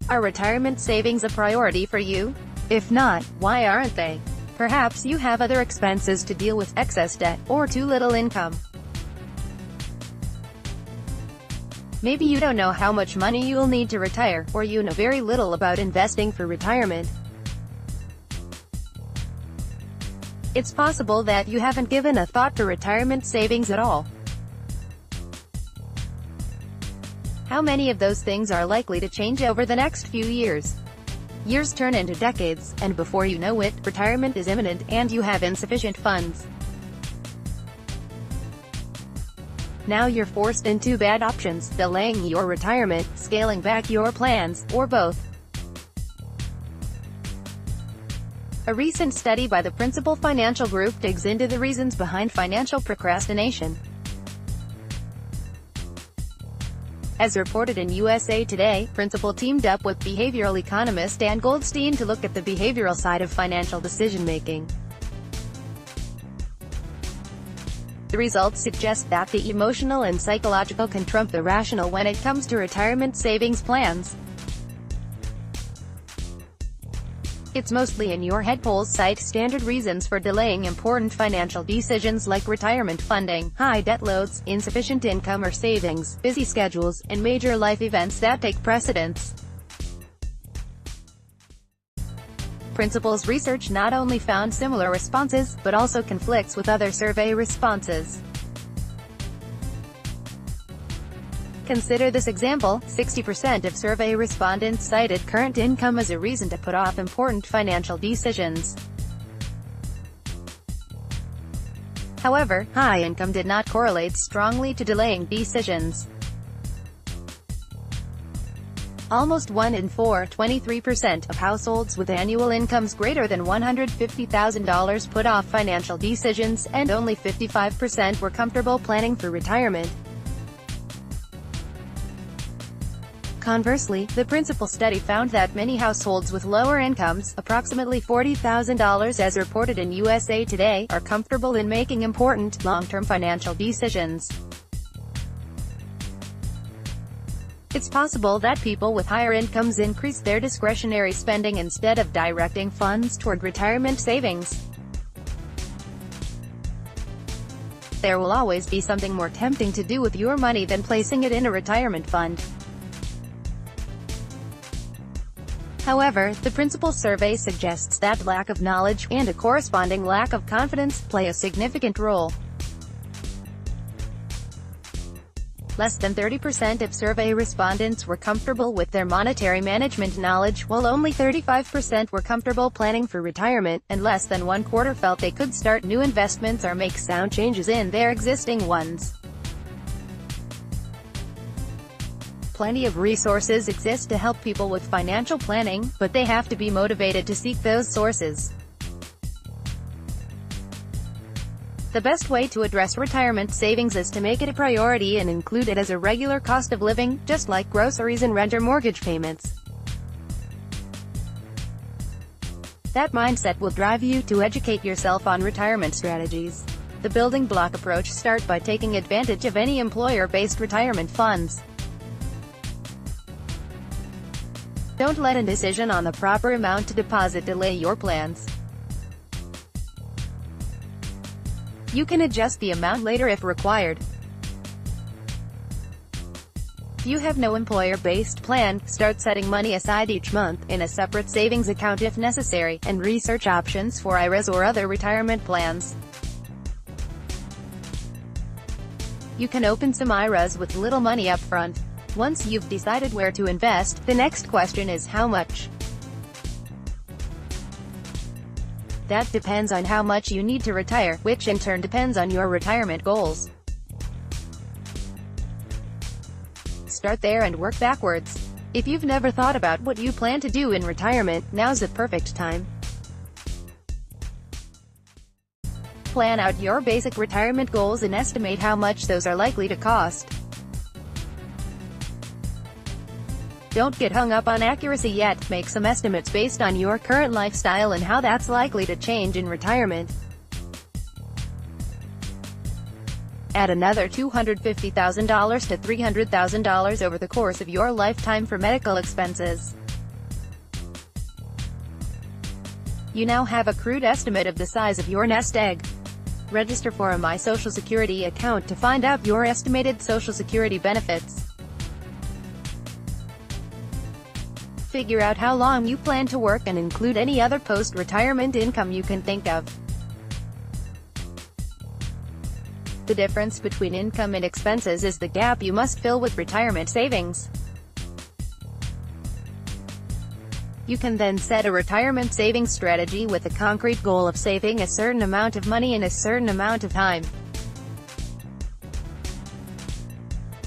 Are retirement savings a priority for you? If not, why aren't they? Perhaps you have other expenses to deal with, excess debt, or too little income. Maybe you don't know how much money you'll need to retire, or you know very little about investing for retirement. It's possible that you haven't given a thought to retirement savings at all. How many of those things are likely to change over the next few years? Years turn into decades, and before you know it, retirement is imminent, and you have insufficient funds. Now you're forced into bad options: delaying your retirement, scaling back your plans, or both. A recent study by the Principal Financial Group digs into the reasons behind financial procrastination. As reported in USA Today, Principal teamed up with behavioral economist Dan Goldstein to look at the behavioral side of financial decision-making. The results suggest that the emotional and psychological can trump the rational when it comes to retirement savings plans. It's mostly in your head. Polls cite standard reasons for delaying important financial decisions like retirement funding, high debt loads, insufficient income or savings, busy schedules, and major life events that take precedence. Principal's research not only found similar responses, but also conflicts with other survey responses. Consider this example: 60% of survey respondents cited current income as a reason to put off important financial decisions. However, high income did not correlate strongly to delaying decisions. Almost 1 in 4, 23% of households with annual incomes greater than $150,000 put off financial decisions, and only 55% were comfortable planning for retirement. Conversely, the Principal study found that many households with lower incomes, approximately $40,000 as reported in USA Today, are comfortable in making important, long-term financial decisions. It's possible that people with higher incomes increase their discretionary spending instead of directing funds toward retirement savings. There will always be something more tempting to do with your money than placing it in a retirement fund. However, the Principal survey suggests that lack of knowledge, and a corresponding lack of confidence, play a significant role. Less than 30% of survey respondents were comfortable with their monetary management knowledge, while only 35% were comfortable planning for retirement, and less than one quarter felt they could start new investments or make sound changes in their existing ones. Plenty of resources exist to help people with financial planning, but they have to be motivated to seek those sources. The best way to address retirement savings is to make it a priority and include it as a regular cost of living, just like groceries and rent or mortgage payments. That mindset will drive you to educate yourself on retirement strategies. The building block approach: start by taking advantage of any employer-based retirement funds. Don't let a decision on the proper amount to deposit delay your plans. You can adjust the amount later if required. If you have no employer-based plan, start setting money aside each month, in a separate savings account if necessary, and research options for IRAs or other retirement plans. You can open some IRAs with little money up front. Once you've decided where to invest, the next question is how much. That depends on how much you need to retire, which in turn depends on your retirement goals. Start there and work backwards. If you've never thought about what you plan to do in retirement, now's the perfect time. Plan out your basic retirement goals and estimate how much those are likely to cost. Don't get hung up on accuracy yet. Make some estimates based on your current lifestyle and how that's likely to change in retirement. Add another $250,000 to $300,000 over the course of your lifetime for medical expenses. You now have a crude estimate of the size of your nest egg. Register for a My Social Security account to find out your estimated Social Security benefits. Figure out how long you plan to work and include any other post-retirement income you can think of. The difference between income and expenses is the gap you must fill with retirement savings. You can then set a retirement savings strategy with a concrete goal of saving a certain amount of money in a certain amount of time.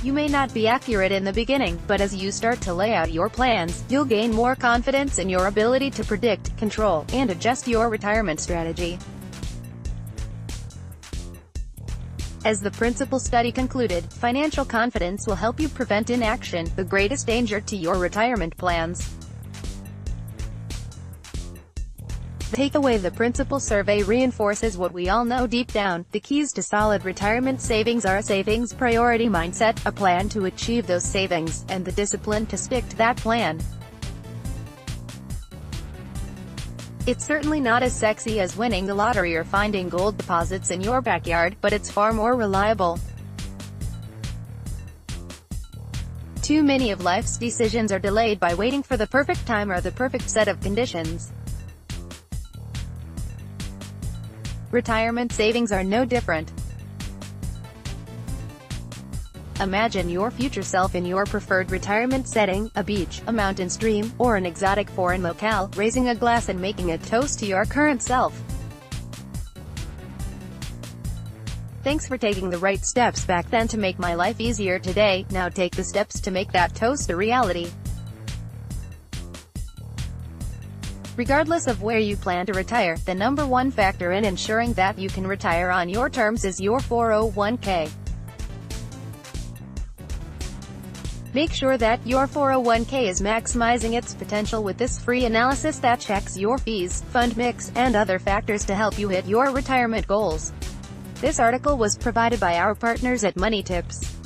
You may not be accurate in the beginning, but as you start to lay out your plans, you'll gain more confidence in your ability to predict, control, and adjust your retirement strategy. As the principal study concluded, financial confidence will help you prevent inaction, the greatest danger to your retirement plans. The takeaway: the principal survey reinforces what we all know deep down. The keys to solid retirement savings are a savings priority mindset, a plan to achieve those savings, and the discipline to stick to that plan. It's certainly not as sexy as winning the lottery or finding gold deposits in your backyard, but it's far more reliable. Too many of life's decisions are delayed by waiting for the perfect time or the perfect set of conditions. Retirement savings are no different. Imagine your future self in your preferred retirement setting, a beach, a mountain stream, or an exotic foreign locale, raising a glass and making a toast to your current self. Thanks for taking the right steps back then to make my life easier today. Now take the steps to make that toast a reality. Regardless of where you plan to retire, the number one factor in ensuring that you can retire on your terms is your 401k. Make sure that your 401k is maximizing its potential with this free analysis that checks your fees, fund mix, and other factors to help you hit your retirement goals. This article was provided by our partners at Money Tips.